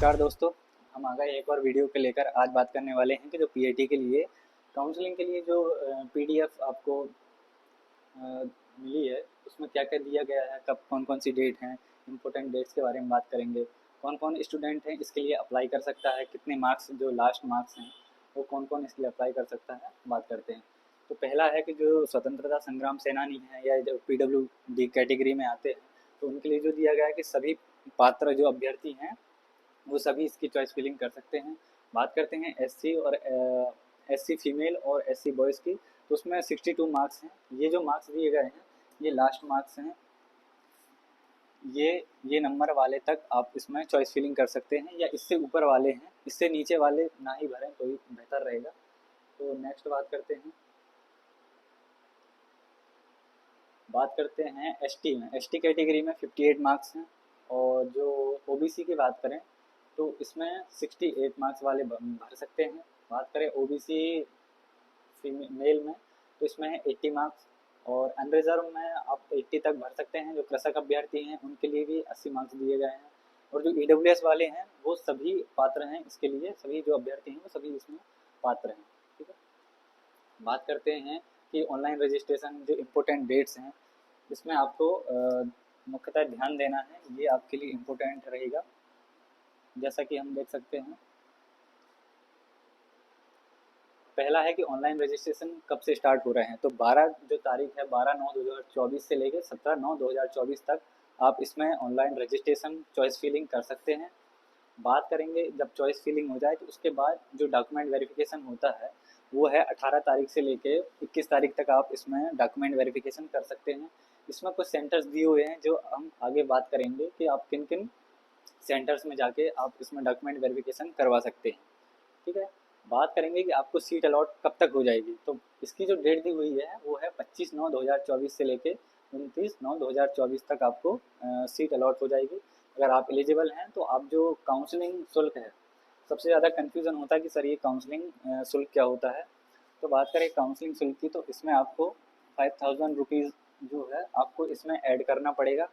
नमस्कार दोस्तों। हम आ गए एक और वीडियो के लेकर। आज बात करने वाले हैं कि जो पीएटी के लिए काउंसलिंग के लिए जो पीडीएफ आपको मिली है उसमें क्या क्या दिया गया है, कब कौन कौन सी डेट हैं, इम्पोर्टेंट डेट्स के बारे में बात करेंगे। कौन कौन स्टूडेंट हैं इसके लिए अप्लाई कर सकता है, कितने मार्क्स जो लास्ट मार्क्स हैं वो कौन कौन इसके लिए अप्लाई कर सकता है, बात करते हैं। तो पहला है कि जो स्वतंत्रता संग्राम सेनानी हैं या जो पीडब्ल्यू डी कैटेगरी में आते हैं तो उनके लिए जो दिया गया है कि सभी पात्र जो अभ्यर्थी हैं वो सभी इसकी चॉइस फिलिंग कर सकते हैं। बात करते हैं एससी और एससी फीमेल और एससी बॉयज़ की, तो उसमें 62 मार्क्स हैं। ये जो मार्क्स दिए गए हैं ये लास्ट मार्क्स हैं। ये नंबर वाले तक आप इसमें चॉइस फिलिंग कर सकते हैं या इससे ऊपर वाले हैं, इससे नीचे वाले ना ही भरें तो ही बेहतर रहेगा। तो नेक्स्ट बात करते हैं एसटी में। एसटी कैटेगरी में 58 मार्क्स हैं और जो ओबीसी की बात करें तो इसमें 68 मार्क्स वाले भर सकते हैं। बात करें ओबीसी मेल में तो इसमें है 80 मार्क्स और अनरिजर्व में आप 80 तक भर सकते हैं। जो कृषक अभ्यर्थी हैं उनके लिए भी 80 मार्क्स दिए गए हैं और जो ईडब्ल्यूएस वाले हैं वो सभी पात्र हैं इसके लिए, सभी जो अभ्यर्थी हैं वो सभी इसमें पात्र हैं। ठीक है, बात करते हैं कि ऑनलाइन रजिस्ट्रेशन जो इम्पोर्टेंट डेट्स हैं इसमें आपको मुख्यतः ध्यान देना है, ये आपके लिए इम्पोर्टेंट रहेगा। जैसा कि हम देख सकते हैं, पहला है कि ऑनलाइन रजिस्ट्रेशन कब से स्टार्ट हो रहे हैं। तो 12 जो तारीख है 12/9/2024 से लेकर 17/9/2024 तक आप इसमें ऑनलाइन रजिस्ट्रेशन चॉइस फिलिंग कर सकते हैं। बात करेंगे जब चॉइस फिलिंग हो जाए तो उसके बाद जो डॉक्यूमेंट वेरिफिकेशन होता है वो है 18 तारीख से लेके 21 तारीख तक आप इसमें डॉक्यूमेंट वेरिफिकेशन कर सकते हैं। इसमें कुछ सेंटर्स दिए हुए हैं जो हम आगे बात करेंगे कि आप किन किन सेंटर्स में जाके आप इसमें डॉक्यूमेंट वेरिफिकेशन करवा सकते हैं। ठीक है, बात करेंगे कि आपको सीट अलॉट कब तक हो जाएगी। तो इसकी जो डेट दी हुई है वो है 25/9/2024 से लेके 29/9/2024 तक आपको सीट अलॉट हो जाएगी। अगर आप एलिजिबल हैं तो आप जो काउंसलिंग शुल्क है, सबसे ज़्यादा कन्फ्यूज़न होता है कि सर ये काउंसलिंग शुल्क क्या होता है। तो बात करें काउंसलिंग शुल्क की तो इसमें आपको 5000 रुपीज़ जो है आपको इसमें ऐड करना पड़ेगा।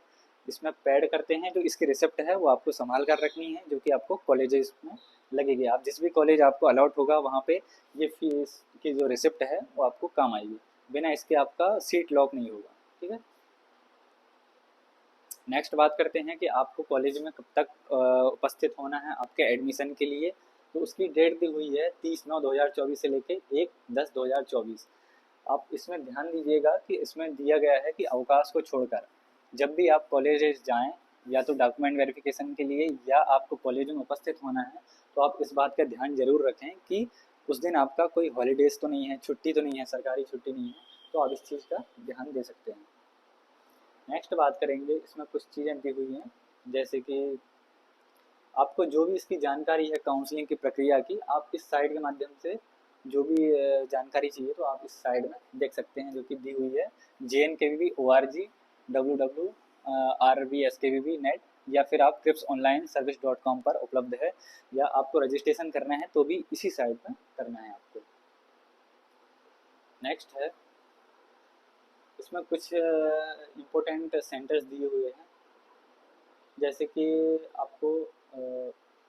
इसमें पेड करते हैं, जो इसकी रिसिप्ट है वो आपको संभाल कर रखनी है, जो कि आपको कॉलेजेस में लगेगी। आप जिस भी कॉलेज आपको अलॉट होगा वहाँ पे ये फीस की जो रिसिप्ट है वो आपको काम आएगी, बिना इसके आपका सीट लॉक नहीं होगा। ठीक है, नेक्स्ट बात करते हैं कि आपको कॉलेज में कब तक उपस्थित होना है आपके एडमिशन के लिए। तो उसकी डेट दी हुई है 30/9/2024 से लेके 1/10/2024। आप इसमें ध्यान दीजिएगा कि इसमें दिया गया है कि अवकाश को छोड़कर जब भी आप कॉलेज जाएं या तो डॉक्यूमेंट वेरिफिकेशन के लिए या आपको कॉलेज में उपस्थित होना है, तो आप इस बात का ध्यान जरूर रखें कि उस दिन आपका कोई हॉलीडेज तो नहीं है, छुट्टी तो नहीं है, सरकारी छुट्टी नहीं है। तो आप इस चीज़ का ध्यान दे सकते हैं। नेक्स्ट बात करेंगे, इसमें कुछ चीज़ें दी हुई हैं जैसे कि आपको जो भी इसकी जानकारी है काउंसलिंग की प्रक्रिया की, आप इस साइट के माध्यम से जो भी जानकारी चाहिए तो आप इस साइट में देख सकते हैं, जो कि दी हुई है JNKVB.org www.rbskvb.net, या फिर आप cripsonlineservice.com पर उपलब्ध है, या आपको रजिस्ट्रेशन करना है तो भी इसी साइट पर करना है आपको। नेक्स्ट है, इसमें कुछ इम्पोर्टेंट सेंटर्स दिए हुए हैं, जैसे कि आपको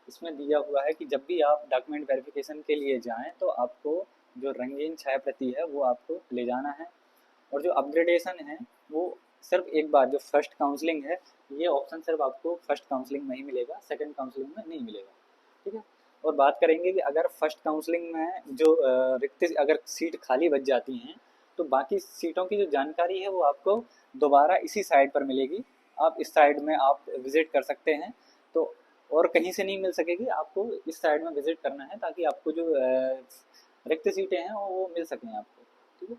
इसमें दिया हुआ है कि जब भी आप डॉक्यूमेंट वेरिफिकेशन के लिए जाएं तो आपको जो रंगीन छाया प्रति है वो आपको ले जाना है। और जो अपग्रेडेशन है वो सिर्फ एक बार, जो फर्स्ट काउंसलिंग है ये ऑप्शन सिर्फ आपको फर्स्ट काउंसलिंग में ही मिलेगा, सेकंड काउंसलिंग में नहीं मिलेगा। ठीक है, और बात करेंगे कि अगर फर्स्ट काउंसलिंग में जो रिक्त अगर सीट खाली बच जाती हैं तो बाकी सीटों की जो जानकारी है वो आपको दोबारा इसी साइट पर मिलेगी। आप इस साइट में आप विज़िट कर सकते हैं, तो और कहीं से नहीं मिल सकेगी, आपको इस साइट में विज़िट करना है ताकि आपको जो रिक्त सीटें हैं वो मिल सकें आपको। ठीक है,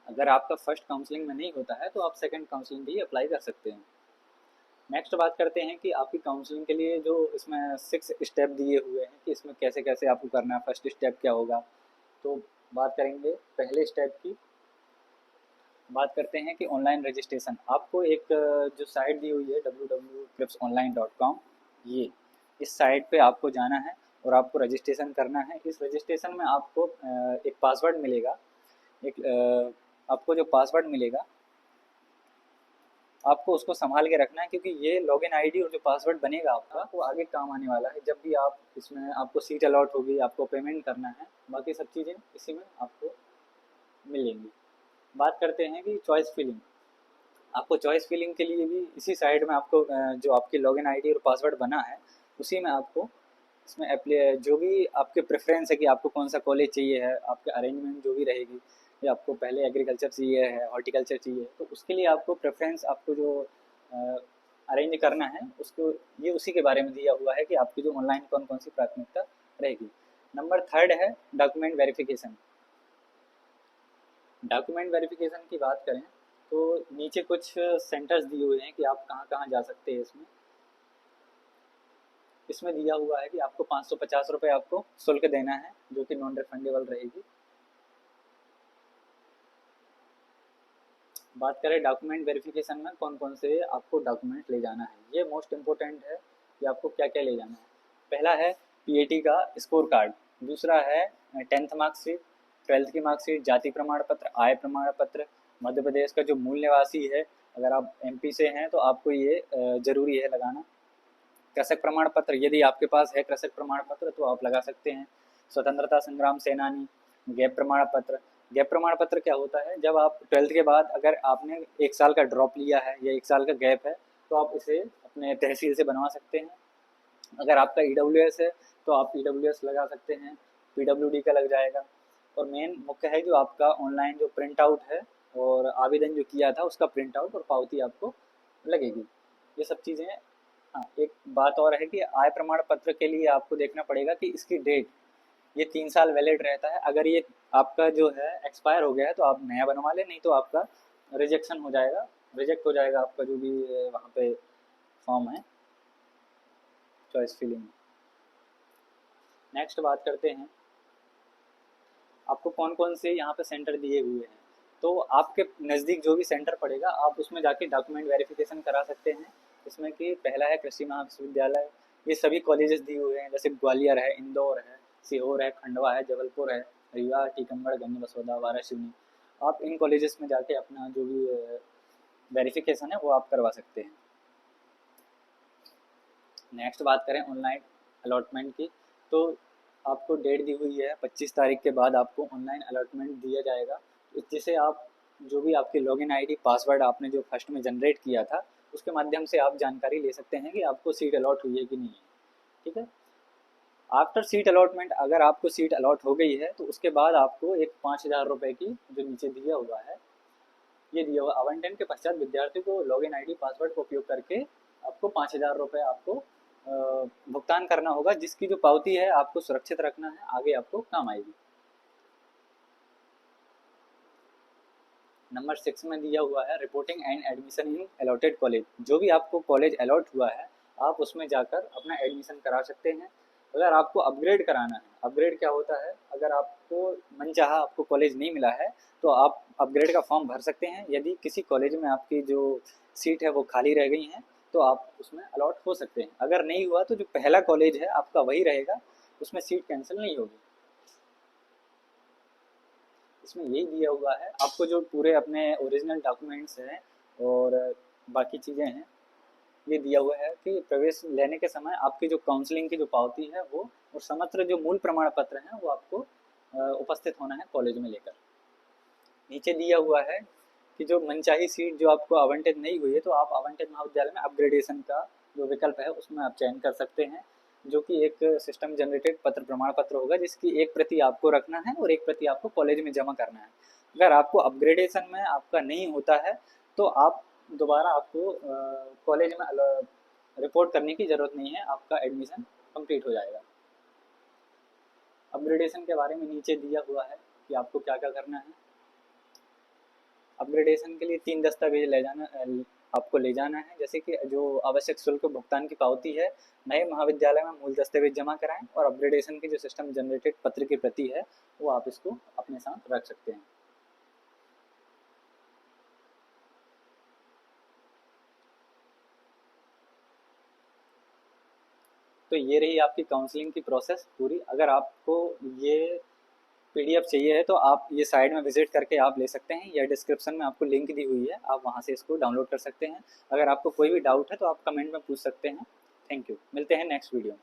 अगर आपका फर्स्ट काउंसलिंग में नहीं होता है तो आप सेकंड काउंसलिंग भी अप्लाई कर सकते हैं। नेक्स्ट बात करते हैं कि आपकी काउंसलिंग के लिए जो इसमें 6 स्टेप दिए हुए हैं कि इसमें कैसे कैसे आपको करना है, फर्स्ट स्टेप क्या होगा। तो बात करेंगे पहले स्टेप की। बात करते हैं कि ऑनलाइन रजिस्ट्रेशन, आपको एक जो साइट दी हुई है www.cripsonline.com, ये इस साइट पे आपको जाना है और आपको रजिस्ट्रेशन करना है। इस रजिस्ट्रेशन में आपको एक पासवर्ड मिलेगा, एक आपको जो पासवर्ड मिलेगा आपको उसको संभाल के रखना है, क्योंकि ये लॉगिन आईडी और जो पासवर्ड बनेगा आपका वो आगे काम आने वाला है। जब भी आप इसमें आपको सीट अलॉट होगी, आपको पेमेंट करना है, बाकी सब चीज़ें इसी में आपको मिलेंगी। बात करते हैं कि चॉइस फिलिंग। आपको चॉइस फिलिंग के लिए भी इसी साइड में आपको जो आपकी लॉगिन आईडी और पासवर्ड बना है उसी में आपको इसमें जो भी आपके प्रेफरेंस है कि आपको कौन सा कॉलेज चाहिए है, आपके अरेंजमेंट जो भी रहेगी, या आपको पहले एग्रीकल्चर चाहिए है, हॉर्टिकल्चर चाहिए, तो उसके लिए आपको प्रेफरेंस आपको जो अरेंज करना है उसको ये उसी के बारे में दिया हुआ है कि आपकी जो ऑनलाइन कौन कौन सी प्राथमिकता रहेगी। नंबर थर्ड है डॉक्यूमेंट वेरिफिकेशन। डॉक्यूमेंट वेरिफिकेशन की बात करें तो नीचे कुछ सेंटर्स दिए हुए हैं कि आप कहाँ कहाँ जा सकते हैं। इसमें इसमें दिया हुआ है कि आपको 550 रुपये आपको शुल्क देना है, जो कि नॉन रिफंडेबल रहेगी। बात करें डॉक्यूमेंट वेरिफिकेशन में कौन कौन से आपको डॉक्यूमेंट ले जाना है, ये मोस्ट इम्पोर्टेंट है कि आपको क्या क्या ले जाना है। पहला है पीएटी का स्कोर कार्ड, दूसरा है 10th मार्कशीट, 12th की मार्कशीट, जाति प्रमाण पत्र, आय प्रमाण पत्र, मध्य प्रदेश का जो मूल निवासी है, अगर आप एमपी से हैं तो आपको ये ज़रूरी है लगाना। कृषक प्रमाण पत्र, यदि आपके पास है कृषक प्रमाण पत्र तो आप लगा सकते हैं। स्वतंत्रता संग्राम सेनानी, गैप प्रमाण पत्र। गैप प्रमाण पत्र क्या होता है, जब आप 12th के बाद अगर आपने 1 साल का ड्रॉप लिया है या 1 साल का गैप है तो आप इसे अपने तहसील से बनवा सकते हैं। अगर आपका ईडब्ल्यूएस है तो आप ईडब्ल्यूएस लगा सकते हैं, पीडब्ल्यूडी का लग जाएगा। और मेन मुख्य है जो आपका ऑनलाइन जो प्रिंट आउट है और आवेदन जो किया था उसका प्रिंट आउट और पावती आपको लगेगी। ये सब चीज़ें। हाँ, एक बात और है कि आय प्रमाण पत्र के लिए आपको देखना पड़ेगा कि इसकी डेट, ये 3 साल वैलिड रहता है। अगर ये आपका जो है एक्सपायर हो गया है तो आप नया बनवा लें, नहीं तो आपका रिजेक्शन हो जाएगा, रिजेक्ट हो जाएगा आपका जो भी वहाँ पे फॉर्म है चॉइस फिलिंग। नेक्स्ट बात करते हैं आपको कौन कौन से यहाँ पे सेंटर दिए हुए हैं। तो आपके नज़दीक जो भी सेंटर पड़ेगा आप उसमें जाके डॉक्यूमेंट वेरिफिकेशन करा सकते हैं। इसमें कि पहला है कृषि महाविश्वविद्यालय, ये सभी कॉलेजेस दिए हुए हैं, जैसे ग्वालियर है, इंदौर है, सीहोर है, खंडवा है, जबलपुर है, रीवा, टीकमगढ़, गंज बसौदा, वाराणसी। आप इन कॉलेजेस में जाके अपना जो भी वेरिफिकेशन है वो आप करवा सकते हैं। नेक्स्ट बात करें ऑनलाइन अलॉटमेंट की, तो आपको डेट दी हुई है 25 तारीख के बाद आपको ऑनलाइन अलॉटमेंट दिया जाएगा, जिसे आप जो भी आपकी लॉगिन आईडी पासवर्ड आपने जो फर्स्ट में जनरेट किया था उसके माध्यम से आप जानकारी ले सकते हैं कि आपको सीट अलॉट हुई है कि नहीं है। ठीक है। आफ्टर सीट अलॉटमेंट अगर आपको सीट अलॉट हो गई है तो उसके बाद आपको एक 5,000 रुपये की जो नीचे दिया हुआ है, ये दिया हुआ आवंटन के पश्चात विद्यार्थी को लॉगिन आईडी पासवर्ड का उपयोग करके आपको 5,000 रुपये आपको भुगतान करना होगा, जिसकी जो पावती है आपको सुरक्षित रखना है, आगे आपको काम आएगी। नंबर 6 में दिया हुआ है reporting and admission in allotted college. जो भी आपको कॉलेज अलॉट हुआ है आप उसमें जाकर अपना एडमिशन करा सकते हैं। अगर आपको अपग्रेड कराना है, अपग्रेड क्या होता है, अगर आपको मनचाहा आपको कॉलेज नहीं मिला है तो आप अपग्रेड का फॉर्म भर सकते हैं। यदि किसी कॉलेज में आपकी जो सीट है वो खाली रह गई हैं तो आप उसमें अलॉट हो सकते हैं। अगर नहीं हुआ तो जो पहला कॉलेज है आपका वही रहेगा, उसमें सीट कैंसिल नहीं होगी। इसमें यही दिया हुआ है आपको जो पूरे अपने ओरिजिनल डॉक्यूमेंट्स हैं और बाकी चीज़ें हैं, ये दिया हुआ है कि प्रवेश लेने के समय आपकी जो काउंसलिंग की जो पावती है वो और समग्र जो मूल प्रमाण पत्र हैं वो आपको उपस्थित होना है कॉलेज में लेकर। नीचे दिया हुआ है कि जो मनचाही सीट जो आपको आवंटित नहीं हुई है तो आप आवंटित महाविद्यालय में अपग्रेडेशन का जो विकल्प है उसमें आप चयन कर सकते हैं, जो कि एक सिस्टम जनरेटेड पत्र प्रमाण पत्र होगा जिसकी एक प्रति आपको रखना है और एक प्रति आपको कॉलेज में जमा करना है। अगर आपको अपग्रेडेशन में आपका नहीं होता है तो आप दोबारा आपको कॉलेज में रिपोर्ट करने की ज़रूरत नहीं है, आपका एडमिशन कंप्लीट हो जाएगा। अपग्रेडेशन के बारे में नीचे दिया हुआ है कि आपको क्या क्या करना है। अपग्रेडेशन के लिए 3 दस्तावेज आपको ले जाना है, जैसे कि जो आवश्यक शुल्क भुगतान की पावती है, नए महाविद्यालय में मूल दस्तावेज जमा कराएं और अपग्रेडेशन की जो सिस्टम जनरेटेड पत्र की प्रति है वो आप इसको अपने साथ रख सकते हैं। तो ये रही आपकी काउंसलिंग की प्रोसेस पूरी। अगर आपको ये पीडीएफ चाहिए है तो आप ये साइट में विजिट करके आप ले सकते हैं, या डिस्क्रिप्शन में आपको लिंक दी हुई है, आप वहाँ से इसको डाउनलोड कर सकते हैं। अगर आपको कोई भी डाउट है तो आप कमेंट में पूछ सकते हैं। थैंक यू, मिलते हैं नेक्स्ट वीडियो में।